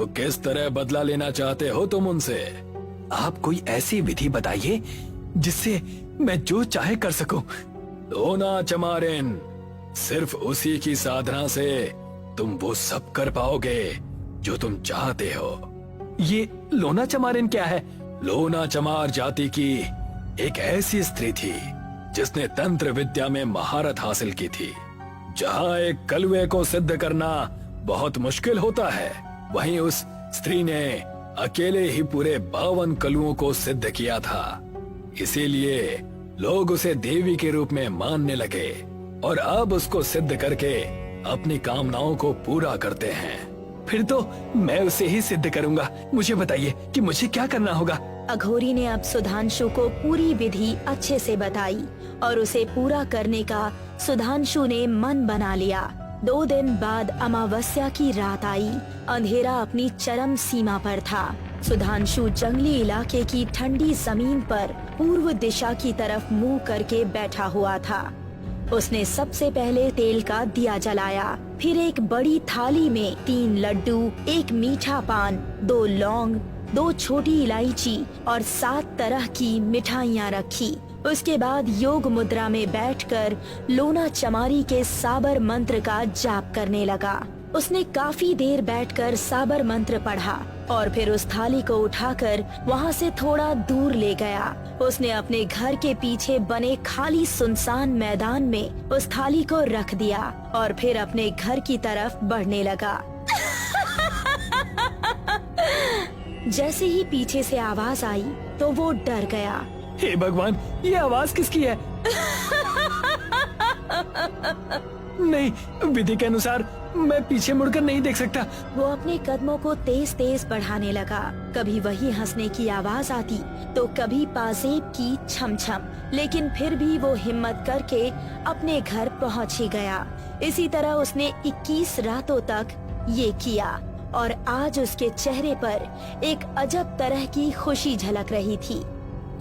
तो किस तरह बदला लेना चाहते हो तुम उनसे? आप कोई ऐसी विधि बताइए जिससे मैं जो चाहे कर सकूं। लोना चमारिन, सिर्फ उसी की साधना से तुम वो सब कर पाओगे जो तुम चाहते हो। ये लोना चमारिन क्या है? लोना चमार जाति की एक ऐसी स्त्री थी जिसने तंत्र विद्या में महारत हासिल की थी। जहाँ एक कलवे को सिद्ध करना बहुत मुश्किल होता है, वहीं उस स्त्री ने अकेले ही पूरे 52 कलुओं को सिद्ध किया था। इसीलिए लोग उसे देवी के रूप में मानने लगे और अब उसको सिद्ध करके अपनी कामनाओं को पूरा करते हैं। फिर तो मैं उसे ही सिद्ध करूंगा। मुझे बताइए कि मुझे क्या करना होगा। अघोरी ने अब सुधांशु को पूरी विधि अच्छे से बताई और उसे पूरा करने का सुधांशु ने मन बना लिया। 2 दिन बाद अमावस्या की रात आई। अंधेरा अपनी चरम सीमा पर था। सुधांशु जंगली इलाके की ठंडी जमीन पर पूर्व दिशा की तरफ मुंह करके बैठा हुआ था। उसने सबसे पहले तेल का दिया जलाया, फिर एक बड़ी थाली में 3 लड्डू, 1 मीठा पान, 2 लौंग, 2 छोटी इलायची और 7 तरह की मिठाइयाँ रखी। उसके बाद योग मुद्रा में बैठकर लोना चमारी के साबर मंत्र का जाप करने लगा। उसने काफी देर बैठकर साबर मंत्र पढ़ा और फिर उस थाली को उठाकर वहाँ से थोड़ा दूर ले गया। उसने अपने घर के पीछे बने खाली सुनसान मैदान में उस थाली को रख दिया और फिर अपने घर की तरफ बढ़ने लगा। जैसे ही पीछे से आवाज आई तो वो डर गया। हे भगवान, ये आवाज किसकी है? नहीं, विधि के अनुसार मैं पीछे मुड़कर नहीं देख सकता। वो अपने कदमों को तेज तेज बढ़ाने लगा। कभी वही हंसने की आवाज आती तो कभी पाजेब की छम छम, लेकिन फिर भी वो हिम्मत करके अपने घर पहुंच ही गया। इसी तरह उसने 21 रातों तक ये किया और आज उसके चेहरे पर एक अजब तरह की खुशी झलक रही थी।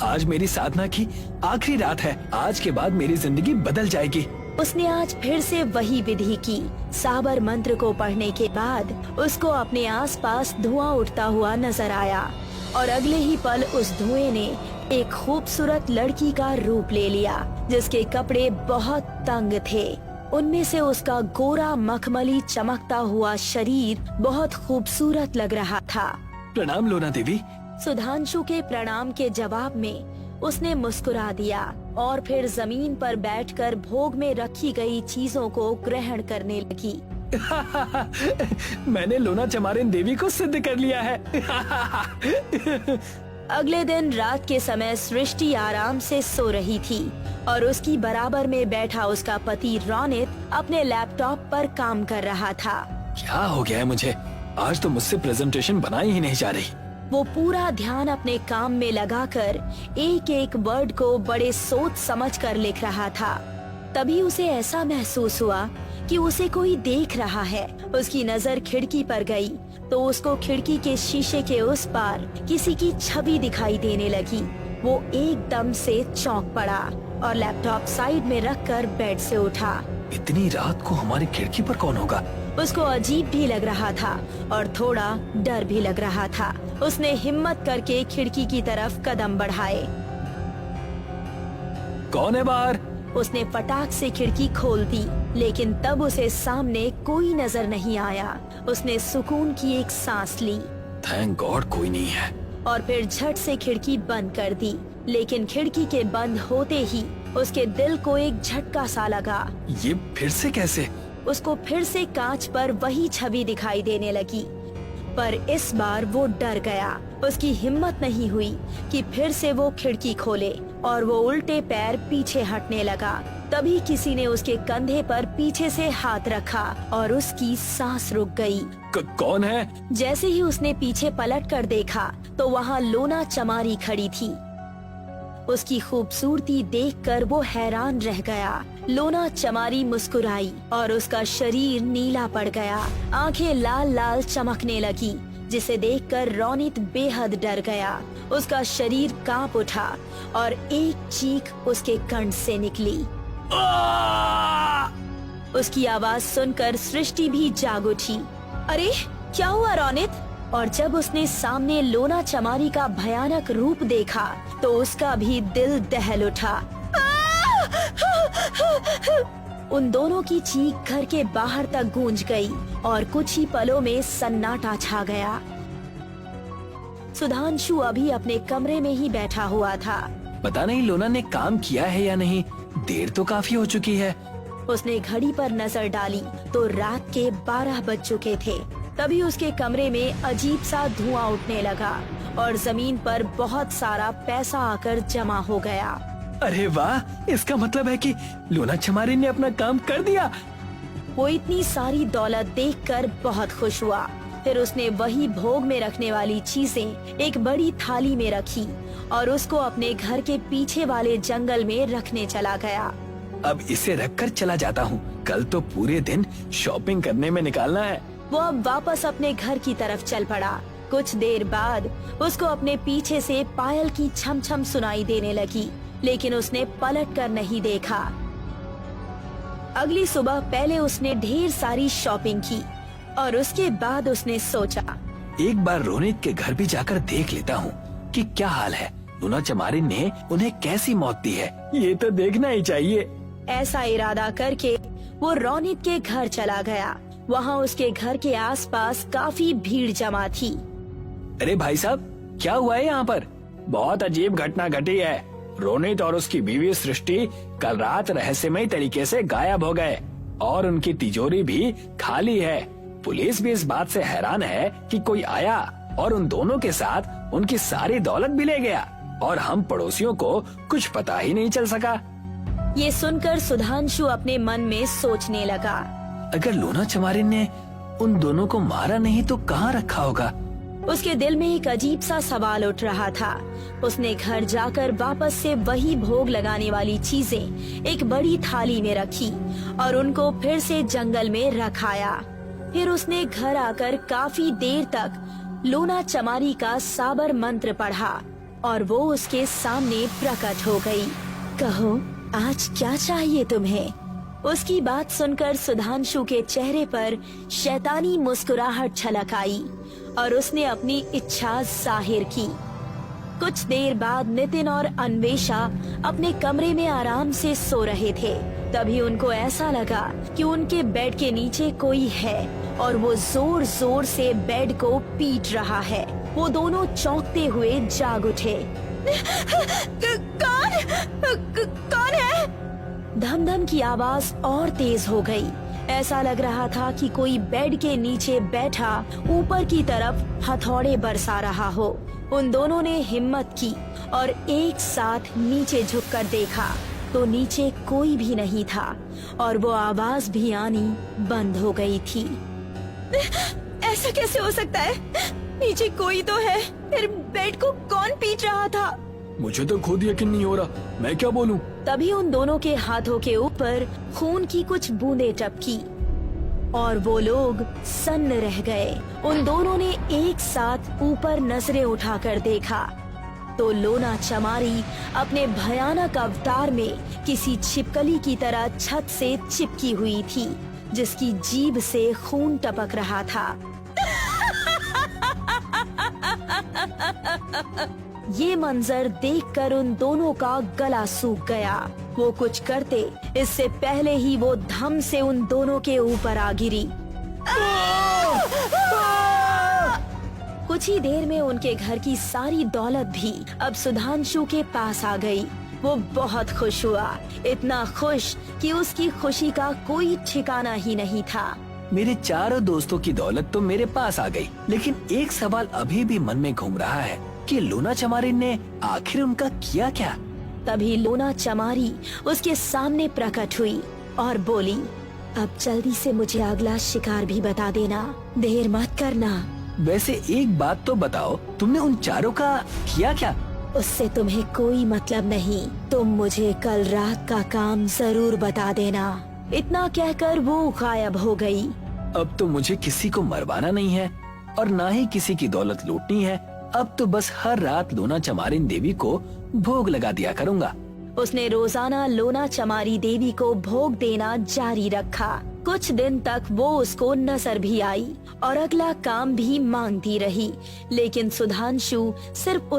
आज मेरी साधना की आखिरी रात है। आज के बाद मेरी जिंदगी बदल जाएगी। उसने आज फिर से वही विधि की। साबर मंत्र को पढ़ने के बाद उसको अपने आसपास धुआं उठता हुआ नजर आया और अगले ही पल उस धुएं ने एक खूबसूरत लड़की का रूप ले लिया जिसके कपड़े बहुत तंग थे। उनमें से उसका गोरा मखमली चमकता हुआ शरीर बहुत खूबसूरत लग रहा था। प्रणाम लोना देवी। सुधांशु के प्रणाम के जवाब में उसने मुस्कुरा दिया और फिर जमीन पर बैठकर भोग में रखी गई चीजों को ग्रहण करने लगी। मैंने लोना चमारिन देवी को सिद्ध कर लिया है। अगले दिन रात के समय सृष्टि आराम से सो रही थी और उसकी बराबर में बैठा उसका पति रोनित अपने लैपटॉप पर काम कर रहा था। क्या हो गया है मुझे? आज तो मुझसे प्रेजेंटेशन बनाई ही नहीं जा रही। वो पूरा ध्यान अपने काम में लगाकर एक एक वर्ड को बड़े सोच समझ कर लिख रहा था। तभी उसे ऐसा महसूस हुआ कि उसे कोई देख रहा है। उसकी नजर खिड़की पर गई तो उसको खिड़की के शीशे के उस पार किसी की छवि दिखाई देने लगी। वो एकदम से चौंक पड़ा और लैपटॉप साइड में रखकर बेड से उठा। इतनी रात को हमारी खिड़की पर कौन होगा? उसको अजीब भी लग रहा था और थोड़ा डर भी लग रहा था। उसने हिम्मत करके खिड़की की तरफ कदम बढ़ाए। कौन है बाहर? उसने फटाक से खिड़की खोल दी, लेकिन तब उसे सामने कोई नजर नहीं आया। उसने सुकून की एक सांस ली। थैंक गॉड कोई नहीं है। और फिर झट से खिड़की बंद कर दी, लेकिन खिड़की के बंद होते ही उसके दिल को एक झटका सा लगा। ये फिर से कैसे? उसको फिर से कांच पर वही छवि दिखाई देने लगी, पर इस बार वो डर गया। उसकी हिम्मत नहीं हुई कि फिर से वो खिड़की खोले और वो उल्टे पैर पीछे हटने लगा। तभी किसी ने उसके कंधे पर पीछे से हाथ रखा और उसकी सांस रुक गई। कौन है? जैसे ही उसने पीछे पलट कर देखा तो वहाँ लोना चमारी खड़ी थी। उसकी खूबसूरती देखकर वो हैरान रह गया। लोना चमारी मुस्कुराई और उसका शरीर नीला पड़ गया। आंखें लाल लाल चमकने लगी, जिसे देखकर रोनित बेहद डर गया। उसका शरीर कांप उठा और एक चीख उसके कंठ से निकली। उसकी आवाज सुनकर सृष्टि भी जाग उठी। अरे क्या हुआ रोनित? और जब उसने सामने लोना चमारी का भयानक रूप देखा तो उसका भी दिल दहल उठा। उन दोनों की चीख घर के बाहर तक गूंज गई और कुछ ही पलों में सन्नाटा छा गया। सुधांशु अभी अपने कमरे में ही बैठा हुआ था। पता नहीं लोना ने काम किया है या नहीं, देर तो काफी हो चुकी है। उसने घड़ी पर नजर डाली तो रात के 12 बज चुके थे। तभी उसके कमरे में अजीब सा धुआं उठने लगा और जमीन पर बहुत सारा पैसा आकर जमा हो गया। अरे वाह, इसका मतलब है कि लोना चमारी ने अपना काम कर दिया। वो इतनी सारी दौलत देखकर बहुत खुश हुआ। फिर उसने वही भोग में रखने वाली चीजें एक बड़ी थाली में रखी और उसको अपने घर के पीछे वाले जंगल में रखने चला गया। अब इसे रखकर चला जाता हूँ, कल तो पूरे दिन शॉपिंग करने में निकालना है। वो अब वापस अपने घर की तरफ चल पड़ा। कुछ देर बाद उसको अपने पीछे से पायल की छम छम सुनाई देने लगी, लेकिन उसने पलट कर नहीं देखा। अगली सुबह पहले उसने ढेर सारी शॉपिंग की और उसके बाद उसने सोचा, एक बार रोनित के घर भी जाकर देख लेता हूँ कि क्या हाल है। लोना चमारी ने उन्हें कैसी मौत दी है, ये तो देखना ही चाहिए। ऐसा इरादा करके वो रोनित के घर चला गया। वहाँ उसके घर के आसपास काफी भीड़ जमा थी। अरे भाई साहब, क्या हुआ है यहाँ पर? बहुत अजीब घटना घटी है। रोनित और उसकी बीवी सृष्टि कल रात रहस्यमय तरीके से गायब हो गए और उनकी तिजोरी भी खाली है। पुलिस भी इस बात से हैरान है कि कोई आया और उन दोनों के साथ उनकी सारी दौलत भी ले गया और हम पड़ोसियों को कुछ पता ही नहीं चल सका। ये सुनकर सुधांशु अपने मन में सोचने लगा, अगर लोना चमारी ने उन दोनों को मारा नहीं तो कहाँ रखा होगा? उसके दिल में एक अजीब सा सवाल उठ रहा था। उसने घर जाकर वापस से वही भोग लगाने वाली चीजें एक बड़ी थाली में रखी और उनको फिर से जंगल में रखाया। फिर उसने घर आकर काफी देर तक लोना चमारी का साबर मंत्र पढ़ा और वो उसके सामने प्रकट हो गई। कहो, आज क्या चाहिए तुम्हें? उसकी बात सुनकर सुधांशु के चेहरे पर शैतानी मुस्कुराहट छलक आई और उसने अपनी इच्छा जाहिर की। कुछ देर बाद नितिन और अन्वेषा अपने कमरे में आराम से सो रहे थे। तभी उनको ऐसा लगा कि उनके बेड के नीचे कोई है और वो जोर जोर से बेड को पीट रहा है। वो दोनों चौंकते हुए जाग उठे। कौन है? धम धम की आवाज और तेज हो गई। ऐसा लग रहा था कि कोई बेड के नीचे बैठा ऊपर की तरफ हथौड़े बरसा रहा हो। उन दोनों ने हिम्मत की और एक साथ नीचे झुककर देखा तो नीचे कोई भी नहीं था और वो आवाज भी आनी बंद हो गई थी। ऐसा कैसे हो सकता है? नीचे कोई तो है, फिर बेड को कौन पीट रहा था? मुझे तो खुद यकीन नहीं हो रहा, मैं क्या बोलूं? तभी उन दोनों के हाथों के ऊपर खून की कुछ बूंदें टपकी और वो लोग सन्न रह गए। उन दोनों ने एक साथ ऊपर नजरें उठाकर देखा तो लोना चमारी अपने भयानक अवतार में किसी छिपकली की तरह छत से चिपकी हुई थी, जिसकी जीभ से खून टपक रहा था। ये मंजर देखकर उन दोनों का गला सूख गया। वो कुछ करते इससे पहले ही वो धम से उन दोनों के ऊपर आ गिरी। कुछ ही देर में उनके घर की सारी दौलत भी अब सुधांशु के पास आ गई। वो बहुत खुश हुआ, इतना खुश कि उसकी खुशी का कोई ठिकाना ही नहीं था। मेरे चारों दोस्तों की दौलत तो मेरे पास आ गई, लेकिन एक सवाल अभी भी मन में घूम रहा है कि लोना चमारी ने आखिर उनका किया क्या? तभी लोना चमारी उसके सामने प्रकट हुई और बोली, अब जल्दी से मुझे अगला शिकार भी बता देना, देर मत करना। वैसे एक बात तो बताओ, तुमने उन चारों का किया क्या? उससे तुम्हें कोई मतलब नहीं, तुम मुझे कल रात का काम जरूर बता देना। इतना कहकर वो गायब हो गई। अब तो मुझे किसी को मरवाना नहीं है और ना ही किसी की दौलत लूटनी है। अब तो बस हर रात लोना चमारिन देवी को भोग लगा दिया करूँगा। उसने रोजाना लोना चमारी देवी को भोग देना जारी रखा। कुछ दिन तक वो उसको नजर भी आई और अगला काम भी मांगती रही, लेकिन सुधांशु सिर्फ